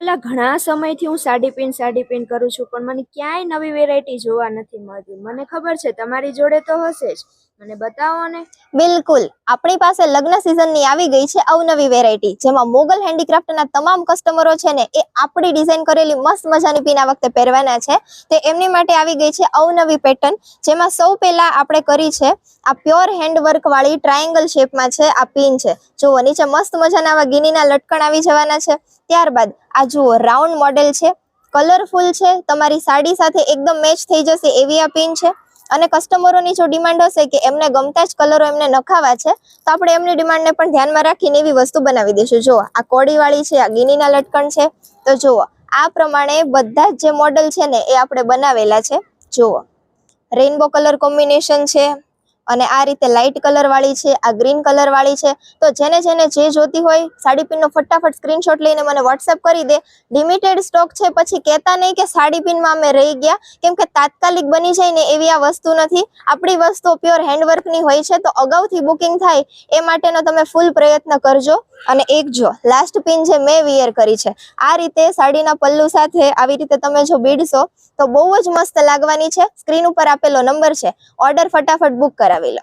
પેલા ઘણા સમયથી હું સાડી પિન કરું છું પણ મને ક્યાંય નવી વેરાયટી જોવા નથી મળતી. મને ખબર છે તમારી જોડે તો હશે જ, મને બતાવો ને. બિલકુલ, આપણી પાસે લગ્ન સિઝનની આવી ગઈ છે અવનવી વેરાયટી, જેમાં મોગલ હેન્ડીક્રાફ્ટના તમામ કસ્ટમરો છે ને એ આપણી ડિઝાઇન કરેલી મસ્ત મજાની પિન આ વખતે પહેરવાના છે. તે એમની માટે આવી ગઈ છે અવનવી પેટર્ન, જેમાં સૌ પહેલા આપણે કરી છે આ પ્યોર હેન્ડવર્ક વાળી ટ્રાયેંગલ શેપમાં છે આ પિન છે. જુઓ, નીચે મસ્ત મજાના આવા ગીનીના લટકણ આવી જવાના છે. ત્યારબાદ આ જુઓ રાઉન્ડ મોડેલ છે, કલરફુલ છે, તમારી સાડી સાથે એકદમ મેચ થઈ જશે એવી આ પિન છે. અને કસ્ટમરોની જો ડિમાન્ડ હશે કે એમને ગમતા જ કલરો એમને નખાવા છે તો આપણે એમની ડિમાન્ડને પણ ધ્યાનમાં રાખીને એવી વસ્તુ બનાવી દઈશું. જુઓ, આ કોડીવાળી છે, આ ગીનીના લટકણ છે. તો જુઓ, આ પ્રમાણે બધા જ જે મોડલ છે ને એ આપણે બનાવેલા છે. જુઓ, રેઇનબો કલર કોમ્બિનેશન છે અને આ રીતે લાઇટ કલર વાળી છે, આ ગ્રીન કલર વાળી છે. તો જેને જેને જે જોતી હોય સાડી પિનનો ફટાફટ સ્ક્રીનશોટ લઈને મને વોટ્સએપ કરી દે. લિમિટેડ સ્ટોક છે, પછી કહેતા નહીં કે સાડી પિનમાં અમે રહી ગયા, કેમ કે તાત્કાલિક બની જાય ને એવી આ વસ્તુ નથી. આપણી વસ્તુ પ્યોર હેન્ડવર્કની હોય છે, તો અગાઉથી બુકિંગ થાય એ માટેનો તમે ફૂલ પ્રયત્ન કરજો. અને એક જો લાસ્ટ પિન જે મેં વિયર કરી છે, આ રીતે સાડીના પલ્લુ સાથે આવી રીતે તમે જો બીડશો તો બહુ જ મસ્ત લાગવાની છે. સ્ક્રીન ઉપર આપેલો નંબર છે, ઓર્ડર ફટાફટ બુક કરાવી લો.